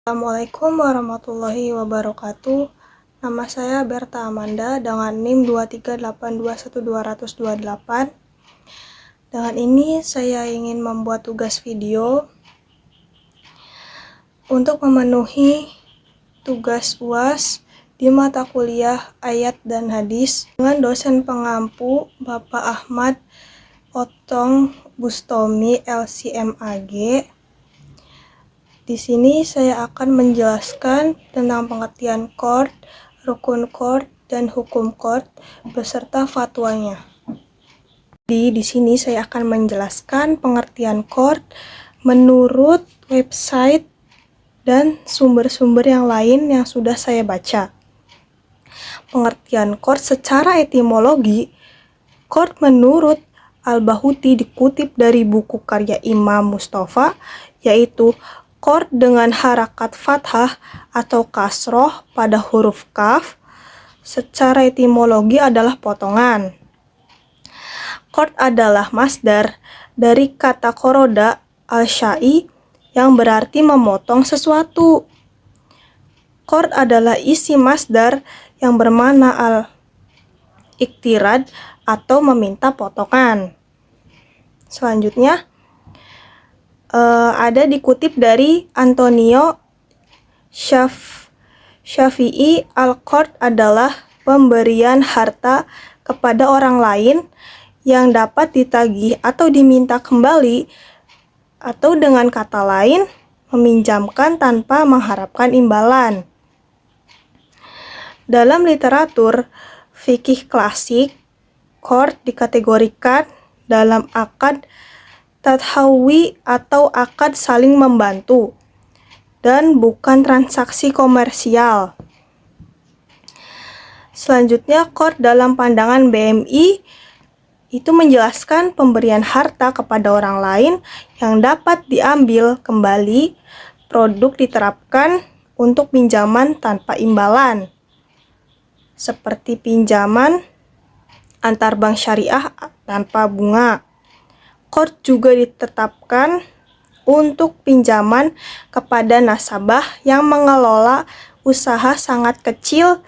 Assalamualaikum warahmatullahi wabarakatuh. Nama saya Berta Amanda dengan NIM 238212228. Dengan ini saya ingin membuat tugas video untuk memenuhi tugas UAS di mata kuliah Ayat dan Hadis dengan dosen pengampu Bapak Ahmad Otong Bustomi LCMAG. Di sini saya akan menjelaskan tentang pengertian qard, rukun qard, dan hukum qard beserta fatwanya. Di sini saya akan menjelaskan pengertian qard menurut website dan sumber-sumber yang lain yang sudah saya baca. Pengertian qard secara etimologi, qard menurut Al-Bahuti dikutip dari buku karya Imam Mustafa, yaitu qard dengan harakat fathah atau kasroh pada huruf kaf secara etimologi adalah potongan. Qard adalah masdar dari kata qoroda al-syai yang berarti memotong sesuatu. Qard adalah isi masdar yang bermakna al-iktirad atau meminta potongan. Selanjutnya, ada dikutip dari Antonio Syafi'i, al-qard adalah pemberian harta kepada orang lain yang dapat ditagih atau diminta kembali, atau dengan kata lain meminjamkan tanpa mengharapkan imbalan. Dalam literatur fikih klasik, qard dikategorikan dalam akad tadhawi atau akad saling membantu dan bukan transaksi komersial. Selanjutnya, qard dalam pandangan BMI itu menjelaskan pemberian harta kepada orang lain yang dapat diambil kembali. Produk diterapkan untuk pinjaman tanpa imbalan, seperti pinjaman antar bank syariah tanpa bunga. Qard juga ditetapkan untuk pinjaman kepada nasabah yang mengelola usaha sangat kecil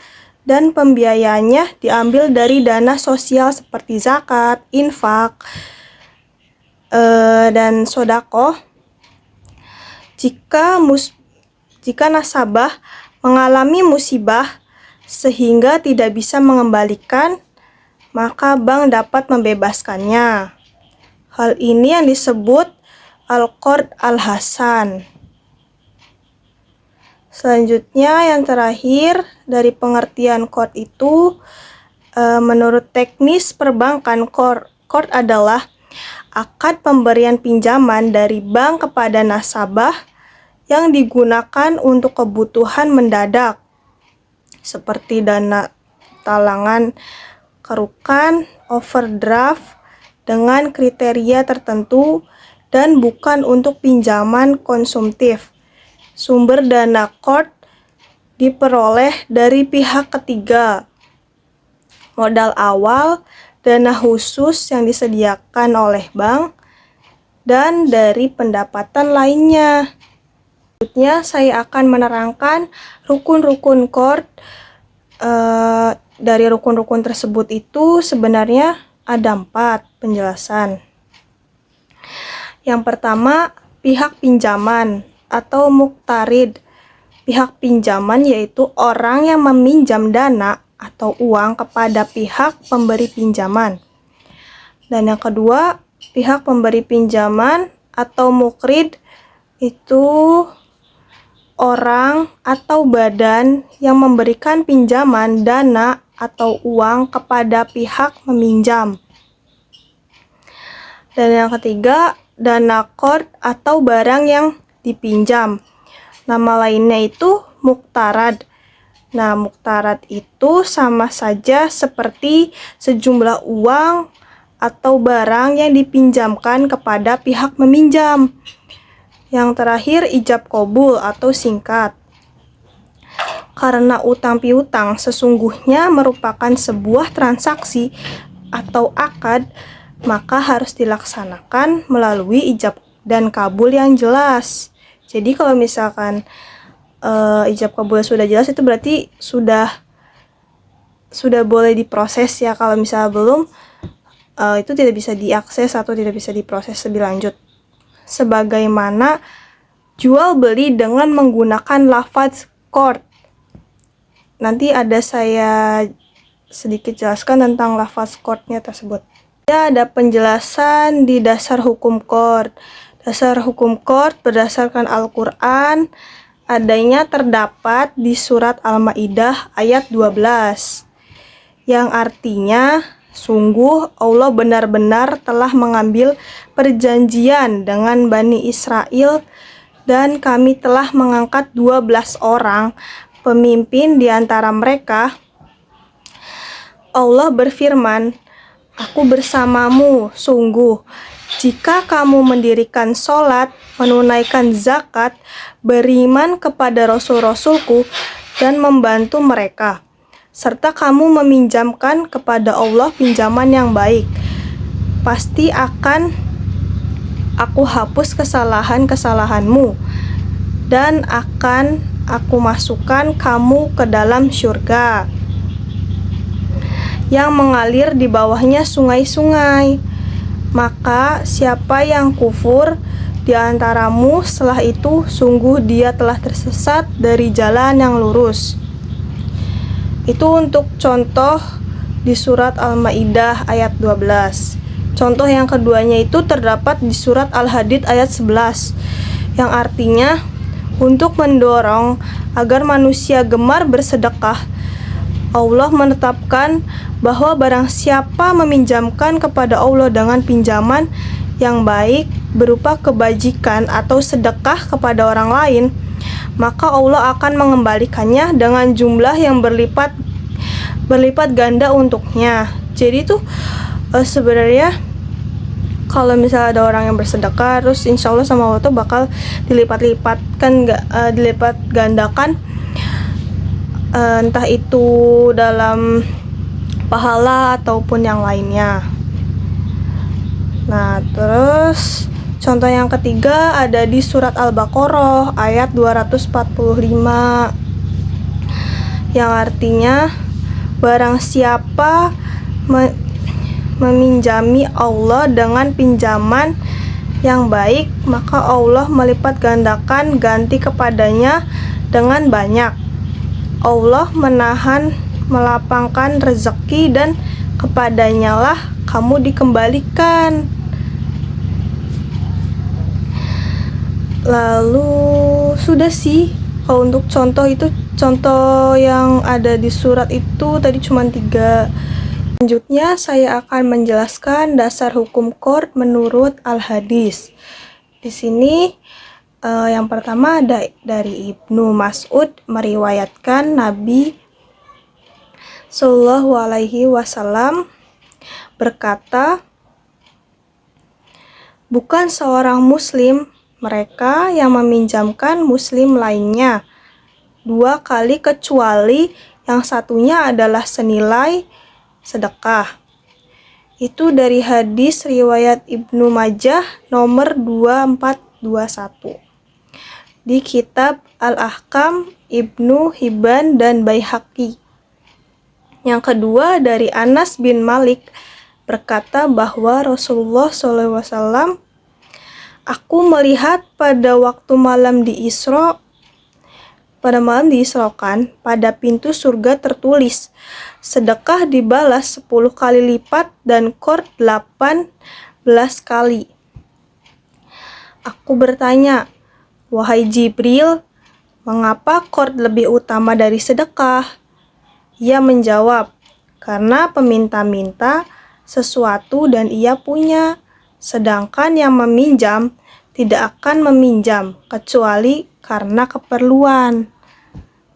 dan pembiayaannya diambil dari dana sosial seperti zakat, infak, dan sodaqoh. Jika nasabah mengalami musibah sehingga tidak bisa mengembalikan, maka bank dapat membebaskannya. Hal ini yang disebut al-qard al-hasan. Selanjutnya, yang terakhir dari pengertian qard itu, menurut teknis perbankan, qard adalah akad pemberian pinjaman dari bank kepada nasabah yang digunakan untuk kebutuhan mendadak, seperti dana talangan kerukan, overdraft, dengan kriteria tertentu dan bukan untuk pinjaman konsumtif. Sumber dana qard diperoleh dari pihak ketiga, modal awal, dana khusus yang disediakan oleh bank, dan dari pendapatan lainnya. Selanjutnya, saya akan menerangkan rukun-rukun qard. Dari rukun-rukun tersebut itu sebenarnya ada 4 penjelasan. Yang pertama, pihak pinjaman atau muqtarid. Pihak pinjaman yaitu orang yang meminjam dana atau uang kepada pihak pemberi pinjaman. Dan yang kedua, pihak pemberi pinjaman atau muqrid itu orang atau badan yang memberikan pinjaman dana atau uang kepada pihak meminjam. Dan yang ketiga, dana qard atau barang yang dipinjam. Nama lainnya itu muqtarad. Nah, muqtarad itu sama saja seperti sejumlah uang atau barang yang dipinjamkan kepada pihak meminjam. Yang terakhir, ijab qabul atau singkat. Karena utang piutang sesungguhnya merupakan sebuah transaksi atau akad, maka harus dilaksanakan melalui ijab dan kabul yang jelas. Jadi kalau misalkan ijab kabul sudah jelas, itu berarti sudah boleh diproses ya. Kalau misalnya belum, itu tidak bisa diakses atau tidak bisa diproses lebih lanjut. Sebagaimana jual beli dengan menggunakan lafaz qard. Nanti saya sedikit jelaskan tentang lafaz qardnya tersebut. Ada penjelasan di dasar hukum qard. Dasar hukum qard berdasarkan Al-Quran adanya terdapat di surat Al-Maidah ayat 12, yang artinya, sungguh Allah benar-benar telah mengambil perjanjian dengan Bani Israel, dan kami telah mengangkat 12 orang pemimpin di antara mereka. Allah berfirman, Aku bersamamu, sungguh jika kamu mendirikan sholat, menunaikan zakat, beriman kepada Rasul-Rasulku, dan membantu mereka, serta kamu meminjamkan kepada Allah pinjaman yang baik, pasti akan Aku hapus kesalahan-kesalahanmu, dan akan Aku masukkan kamu ke dalam syurga yang mengalir di bawahnya sungai-sungai. Maka siapa yang kufur di antaramu setelah itu, sungguh dia telah tersesat dari jalan yang lurus. Itu untuk contoh di surat Al-Maidah ayat 12. Contoh yang keduanya itu terdapat di surat Al-Hadid ayat 11, yang artinya untuk mendorong agar manusia gemar bersedekah. Allah menetapkan bahwa barang siapa meminjamkan kepada Allah dengan pinjaman yang baik berupa kebajikan atau sedekah kepada orang lain, maka Allah akan mengembalikannya dengan jumlah yang berlipat ganda untuknya. Jadi tuh sebenarnya kalau misalnya ada orang yang bersedekah, terus insya Allah sama Allah tuh bakal dilipat gandakan, entah itu dalam pahala ataupun yang lainnya. Nah, terus contoh yang ketiga ada di surat Al-Baqarah ayat 245, yang artinya barang siapa meminjami Allah dengan pinjaman yang baik, maka Allah melipat gandakan ganti kepadanya dengan banyak. Allah melapangkan rezeki, dan kepadanya lah kamu dikembalikan. Lalu sudah sih, kalau untuk contoh itu, contoh yang ada di surat itu tadi cuma 3. Selanjutnya saya akan menjelaskan dasar hukum qard menurut Al-Hadis. Di sini yang pertama ada dari Ibnu Mas'ud meriwayatkan Nabi Shallallahu Alaihi Wasallam berkata, bukan seorang muslim mereka yang meminjamkan muslim lainnya 2 kali kecuali yang satunya adalah senilai sedekah. Itu dari hadis riwayat Ibnu Majah nomor 2421 di kitab Al-Ahkam Ibnu Hibban dan Baihaqi. Yang kedua dari Anas bin Malik berkata bahwa Rasulullah SAW, aku melihat pada waktu malam diisrokan, pada pintu surga tertulis, sedekah dibalas 10 kali lipat dan qard 18 kali. Aku bertanya, wahai Jibril, mengapa qard lebih utama dari sedekah? Ia menjawab, karena peminta-minta sesuatu dan ia punya, sedangkan yang meminjam tidak akan meminjam kecuali karena keperluan.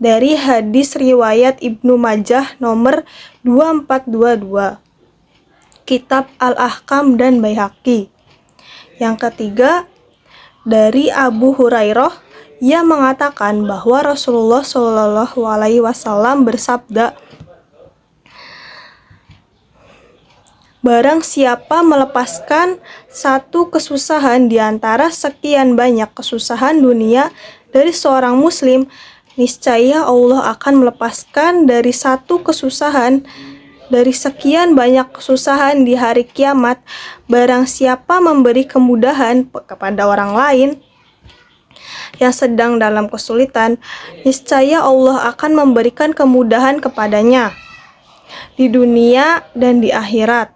Dari hadis riwayat Ibnu Majah nomor 2422, kitab Al-Ahkam dan Baihaqi. Yang ketiga dari Abu Hurairah, ia mengatakan bahwa Rasulullah Shallallahu Alaihi Wasallam bersabda, barang siapa melepaskan satu kesusahan di antara sekian banyak kesusahan dunia dari seorang muslim, niscaya Allah akan melepaskan dari satu kesusahan dari sekian banyak kesusahan di hari kiamat. Barang siapa memberi kemudahan kepada orang lain yang sedang dalam kesulitan, niscaya Allah akan memberikan kemudahan kepadanya di dunia dan di akhirat.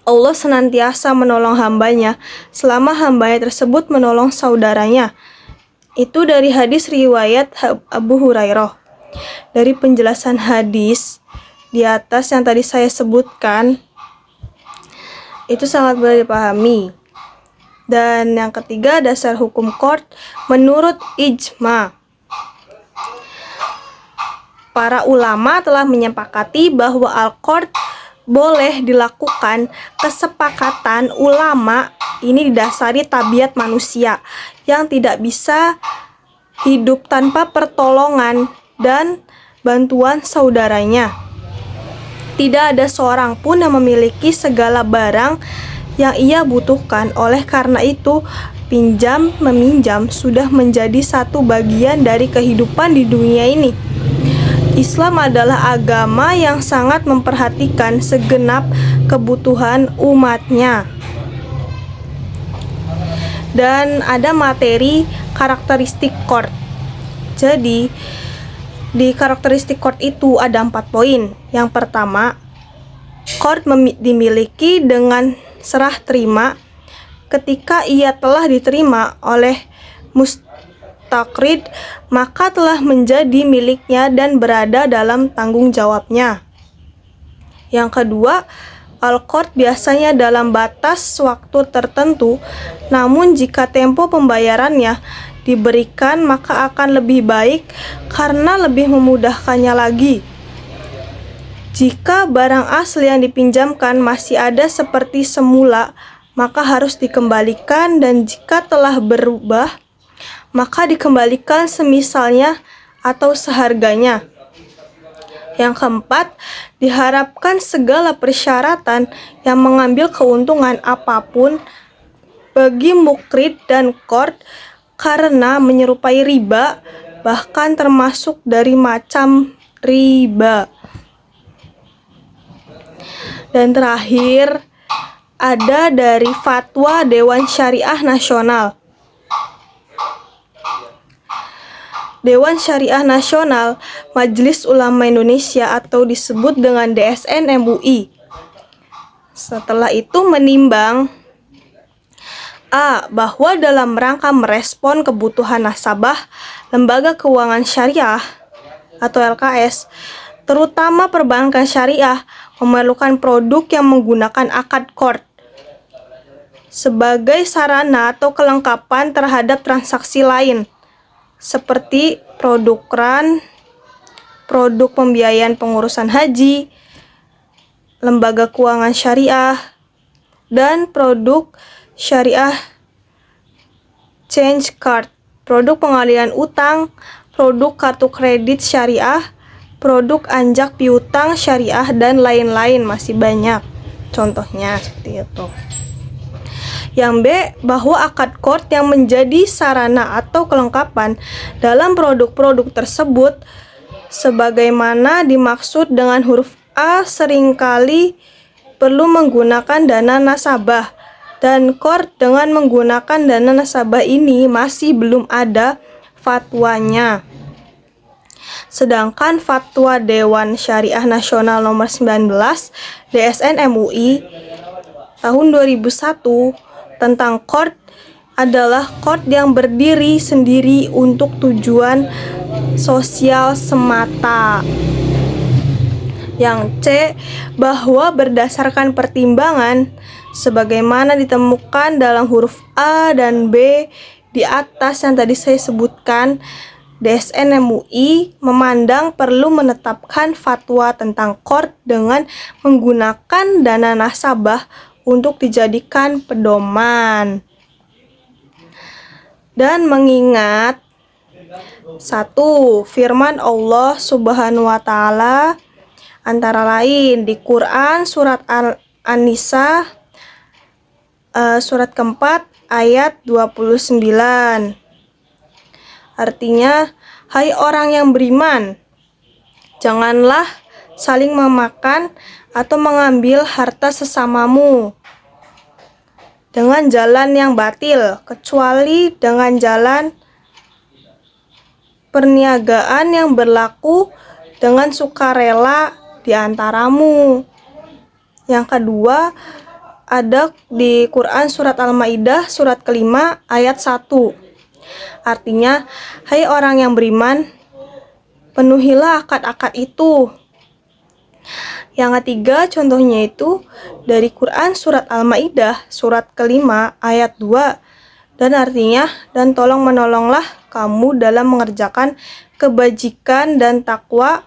Allah senantiasa menolong hambanya selama hambanya tersebut menolong saudaranya. Itu dari hadis riwayat Abu Hurairah. Dari penjelasan hadis di atas yang tadi saya sebutkan, itu sangat mudah dipahami. Dan yang ketiga, dasar hukum qard menurut ijma. Para ulama telah menyepakati bahwa al-qard boleh dilakukan. Kesepakatan ulama ini didasari tabiat manusia yang tidak bisa hidup tanpa pertolongan dan bantuan saudaranya. Tidak ada seorang pun yang memiliki segala barang yang ia butuhkan. Oleh karena itu, pinjam-meminjam sudah menjadi satu bagian dari kehidupan di dunia ini. Islam adalah agama yang sangat memperhatikan segenap kebutuhan umatnya. Dan ada materi karakteristik qard. Jadi, di karakteristik qard itu ada 4 poin. Yang pertama, qard dimiliki dengan serah terima ketika ia telah diterima oleh mustaqrid, maka telah menjadi miliknya dan berada dalam tanggung jawabnya. Yang kedua, al-qard biasanya dalam batas waktu tertentu, namun jika tempo pembayarannya diberikan maka akan lebih baik karena lebih memudahkannya lagi. Jika barang asli yang dipinjamkan masih ada seperti semula, maka harus dikembalikan, dan jika telah berubah, maka dikembalikan semisalnya atau seharganya. Yang keempat, diharapkan segala persyaratan yang mengambil keuntungan apapun bagi mukrid dan qard karena menyerupai riba, bahkan termasuk dari macam riba. Dan terakhir, ada dari Fatwa Dewan Syariah Nasional. Dewan Syariah Nasional Majelis Ulama Indonesia atau disebut dengan DSN MUI. Setelah itu menimbang bahwa dalam rangka merespon kebutuhan nasabah, lembaga keuangan syariah atau LKS, terutama perbankan syariah, memerlukan produk yang menggunakan akad qard sebagai sarana atau kelengkapan terhadap transaksi lain seperti produk RAN, produk pembiayaan pengurusan haji, lembaga keuangan syariah, dan produk syariah change card, produk pengalihan utang, produk kartu kredit syariah, produk anjak piutang syariah, dan lain-lain, masih banyak contohnya seperti itu. Yang B, bahwa akad qard yang menjadi sarana atau kelengkapan dalam produk-produk tersebut sebagaimana dimaksud dengan huruf A seringkali perlu menggunakan dana nasabah, dan qard dengan menggunakan dana nasabah ini masih belum ada fatwanya. Sedangkan Fatwa Dewan Syariah Nasional nomor 19 DSN MUI tahun 2001 tentang qard adalah qard yang berdiri sendiri untuk tujuan sosial semata. Yang C, bahwa berdasarkan pertimbangan sebagaimana ditemukan dalam huruf A dan B di atas yang tadi saya sebutkan, DSN MUI memandang perlu menetapkan fatwa tentang qard dengan menggunakan dana nasabah untuk dijadikan pedoman. Dan mengingat 1. Firman Allah Subhanahu wa taala antara lain di Quran surat An-Nisa surat keempat ayat 29. Artinya, hai orang yang beriman, janganlah saling memakan atau mengambil harta sesamamu dengan jalan yang batil, kecuali dengan jalan perniagaan yang berlaku dengan sukarela di antaramu. Yang kedua, ada di Quran surat Al-Maidah surat ke-5 ayat 1. Artinya, hai orang yang beriman, penuhilah akad-akad itu. Yang ketiga, contohnya itu dari Quran surat Al-Maidah surat ke-5 ayat 2, dan artinya, dan tolong menolonglah kamu dalam mengerjakan kebajikan dan takwa,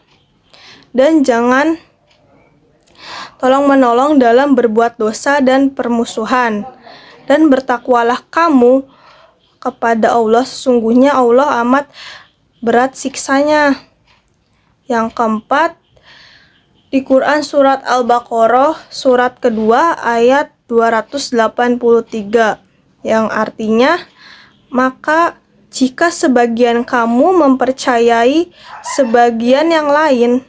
dan jangan tolong menolong dalam berbuat dosa dan permusuhan, dan bertakwalah kamu kepada Allah, sesungguhnya Allah amat berat siksanya. Yang keempat, di Quran surat Al-Baqarah surat kedua ayat 283, yang artinya, maka jika sebagian kamu mempercayai sebagian yang lain,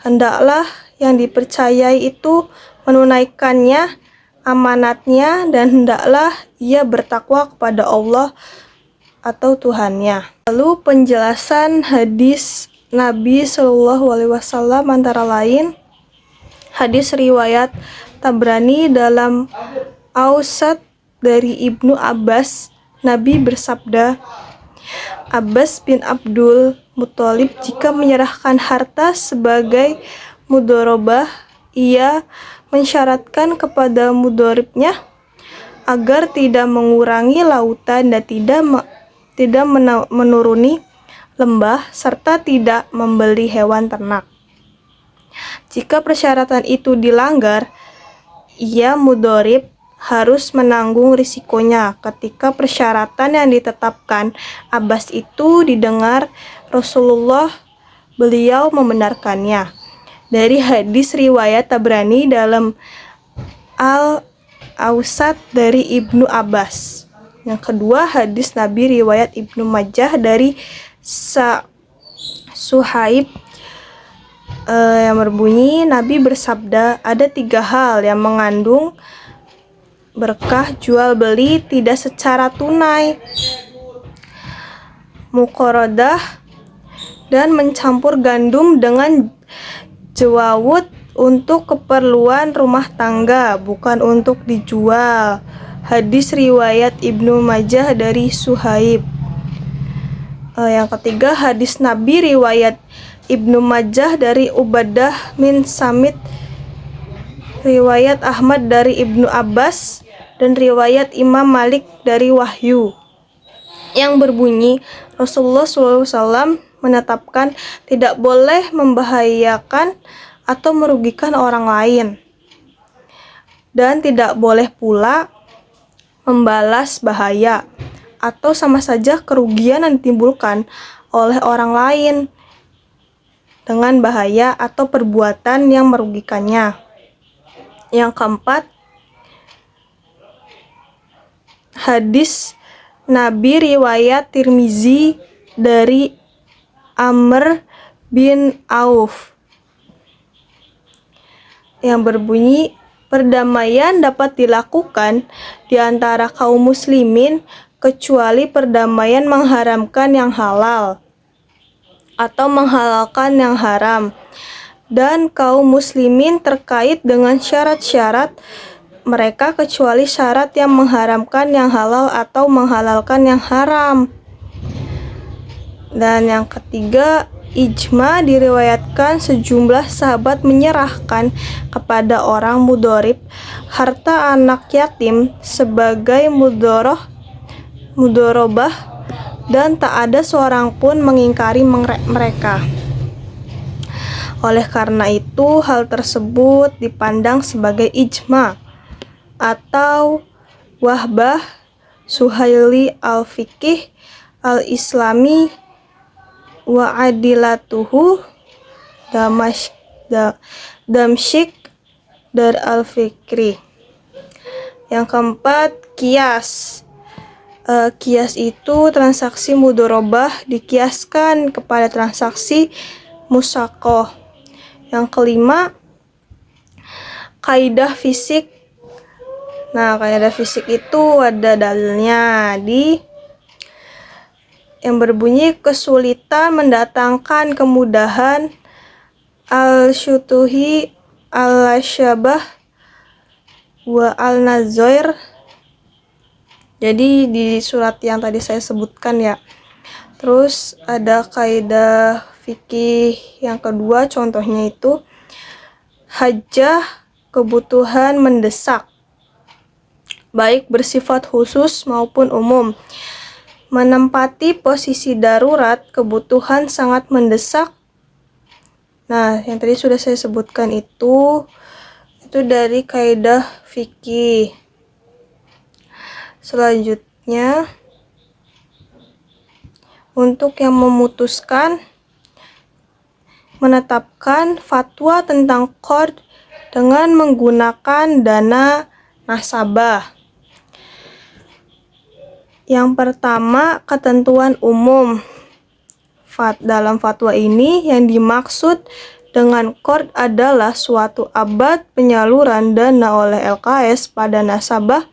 hendaklah yang dipercayai itu menunaikannya amanatnya, dan hendaklah ia bertakwa kepada Allah atau Tuhannya. Lalu penjelasan hadis Nabi Shallallahu Alaihi Wasallam antara lain hadis riwayat Tabrani dalam Ausat dari Ibnu Abbas, Nabi bersabda, Abbas bin Abdul Muthalib jika menyerahkan harta sebagai mudorobah, ia mensyaratkan kepada mudoribnya agar tidak mengurangi lautan dan tidak menuruni lembah, serta tidak membeli hewan ternak. Jika persyaratan itu dilanggar, ia mudorib harus menanggung risikonya. Ketika persyaratan yang ditetapkan Abbas itu didengar Rasulullah, beliau membenarkannya. Dari hadis riwayat Tabrani dalam Al-Ausat dari Ibnu Abbas. Yang kedua, hadis Nabi riwayat Ibnu Majah dari Suhaib yang berbunyi, Nabi bersabda, ada 3 hal yang mengandung berkah jual beli tidak secara tunai, muqorodah, dan mencampur gandum dengan jawawut untuk keperluan rumah tangga, bukan untuk dijual. Hadis riwayat Ibnu Majah dari Suhaib. Yang ketiga, hadis Nabi riwayat Ibnu Majah dari Ubadah bin Samit, riwayat Ahmad dari Ibnu Abbas, dan riwayat Imam Malik dari Wahyu, yang berbunyi Rasulullah SAW menetapkan tidak boleh membahayakan atau merugikan orang lain, dan tidak boleh pula membalas bahaya atau sama saja kerugian yang ditimbulkan oleh orang lain dengan bahaya atau perbuatan yang merugikannya. Yang keempat, hadis Nabi riwayat Tirmizi dari Amr bin Auf yang berbunyi, perdamaian dapat dilakukan di antara kaum muslimin kecuali perdamaian mengharamkan yang halal atau menghalalkan yang haram, dan kaum muslimin terkait dengan syarat-syarat mereka kecuali syarat yang mengharamkan yang halal atau menghalalkan yang haram. Dan yang ketiga, ijma diriwayatkan sejumlah sahabat menyerahkan kepada orang mudorib harta anak yatim sebagai mudorobah, dan tak ada seorang pun mengingkari mereka. Oleh karena itu, hal tersebut dipandang sebagai ijma atau wahbah Suhaili al-Fiqih al-Islami wa adilatuhu Damsyik dar al-Fikri. Yang keempat, kias Kias itu transaksi mudorobah dikiaskan kepada transaksi musakoh. Yang kelima, kaidah fisik. Nah, kaidah fisik itu ada dalilnya yang berbunyi kesulitan mendatangkan kemudahan al-syutuhi al-syabah wa al-nazoir. Jadi di surat yang tadi saya sebutkan ya. Terus ada kaidah fikih yang kedua, contohnya itu hajah kebutuhan mendesak, baik bersifat khusus maupun umum. Menempati posisi darurat, kebutuhan sangat mendesak. Nah, yang tadi sudah saya sebutkan itu dari kaidah fikih. Selanjutnya, untuk yang memutuskan menetapkan fatwa tentang qard dengan menggunakan dana nasabah. Yang pertama, ketentuan umum. Dalam fatwa ini yang dimaksud dengan qard adalah suatu abad penyaluran dana oleh LKS pada nasabah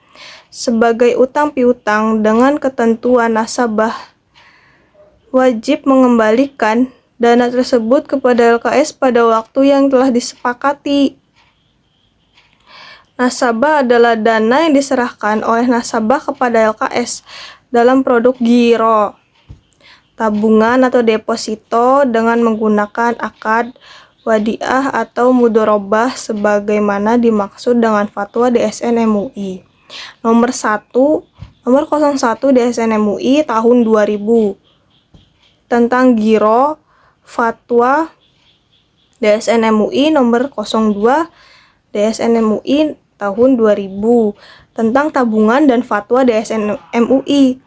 sebagai utang piutang dengan ketentuan nasabah wajib mengembalikan dana tersebut kepada LKS pada waktu yang telah disepakati. Nasabah adalah dana yang diserahkan oleh nasabah kepada LKS dalam produk giro, tabungan atau deposito dengan menggunakan akad, wadiah atau mudorobah sebagaimana dimaksud dengan fatwa DSN MUI nomor 01 DSN MUI tahun 2000 tentang giro, fatwa DSN MUI nomor 02 DSN MUI tahun 2000 tentang tabungan dan fatwa DSN MUI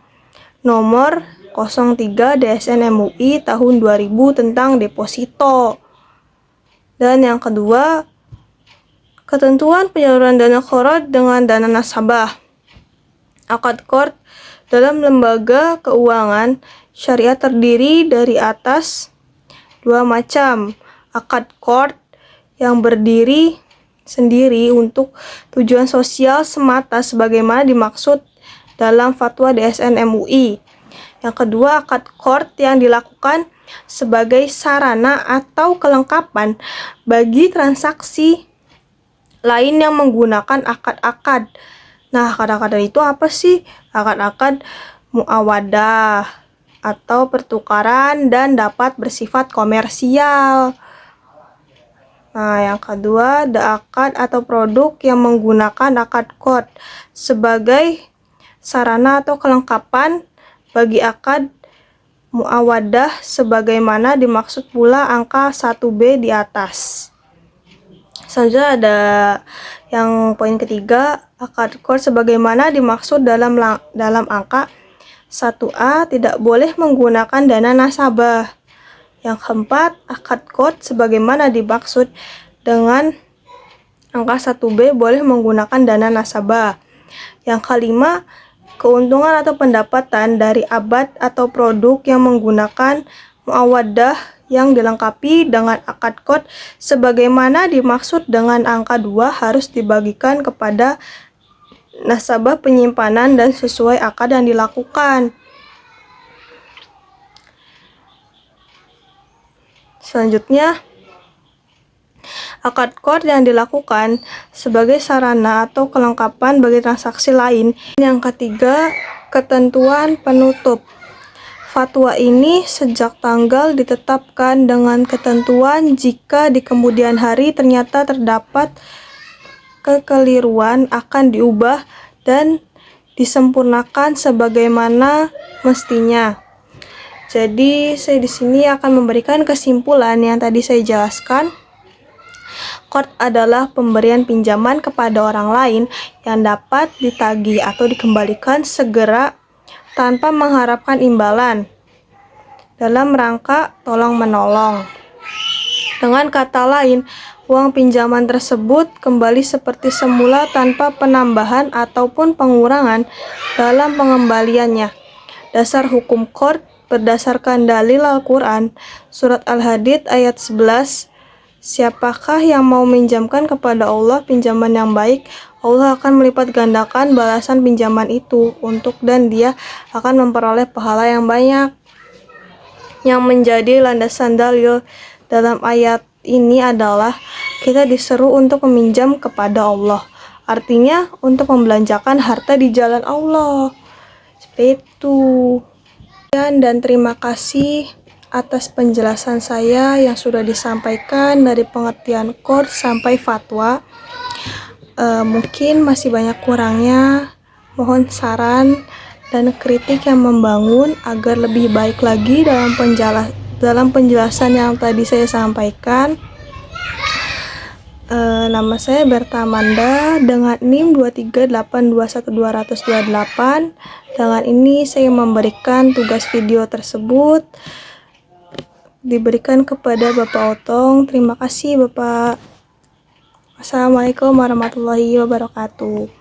nomor 03 DSN MUI tahun 2000 tentang deposito. Dan yang kedua, ketentuan penyaluran dana qard dengan dana nasabah. Akad qard dalam lembaga keuangan syariah terdiri dari atas dua macam. Akad qard yang berdiri sendiri untuk tujuan sosial semata sebagaimana dimaksud dalam fatwa DSN MUI. Yang kedua, akad qard yang dilakukan sebagai sarana atau kelengkapan bagi transaksi lain yang menggunakan akad-akad. Nah, akad-akad itu apa sih? Akad-akad muawadah atau pertukaran dan dapat bersifat komersial. Nah, yang kedua, ada akad atau produk yang menggunakan akad qard sebagai sarana atau kelengkapan bagi akad muawadah sebagaimana dimaksud pula angka 1B di atas. Selanjutnya ada yang poin ketiga, akad qard sebagaimana dimaksud dalam angka 1A tidak boleh menggunakan dana nasabah. Yang keempat, akad qard sebagaimana dimaksud dengan angka 1B boleh menggunakan dana nasabah. Yang kelima, keuntungan atau pendapatan dari abad atau produk yang menggunakan muawadah yang dilengkapi dengan akad qard sebagaimana dimaksud dengan angka 2 harus dibagikan kepada nasabah penyimpanan dan sesuai akad yang dilakukan. Selanjutnya, akad qard yang dilakukan sebagai sarana atau kelengkapan bagi transaksi lain. Yang ketiga, ketentuan penutup. Fatwa ini sejak tanggal ditetapkan dengan ketentuan jika di kemudian hari ternyata terdapat kekeliruan akan diubah dan disempurnakan sebagaimana mestinya. Jadi saya di sini akan memberikan kesimpulan yang tadi saya jelaskan. Qard adalah pemberian pinjaman kepada orang lain yang dapat ditagih atau dikembalikan segera tanpa mengharapkan imbalan dalam rangka tolong-menolong. Dengan kata lain, uang pinjaman tersebut kembali seperti semula tanpa penambahan ataupun pengurangan dalam pengembaliannya. Dasar hukum qard berdasarkan dalil Al-Quran, surat Al-Hadid ayat 11, siapakah yang mau minjamkan kepada Allah pinjaman yang baik, Allah akan melipat gandakan balasan pinjaman itu dan dia akan memperoleh pahala yang banyak. Yang menjadi landasan dalil dalam ayat ini adalah kita diseru untuk meminjam kepada Allah. Artinya untuk membelanjakan harta di jalan Allah. Seperti itu. Dan terima kasih atas penjelasan saya yang sudah disampaikan dari pengertian qard sampai fatwa. Mungkin masih banyak kurangnya. Mohon saran dan kritik yang membangun agar lebih baik lagi dalam penjelasan yang tadi saya sampaikan. Nama saya Berta Amanda dengan NIM 238212228. Dengan ini saya memberikan tugas video tersebut diberikan kepada Bapak Otong. Terima kasih Bapak. Assalamualaikum warahmatullahi wabarakatuh.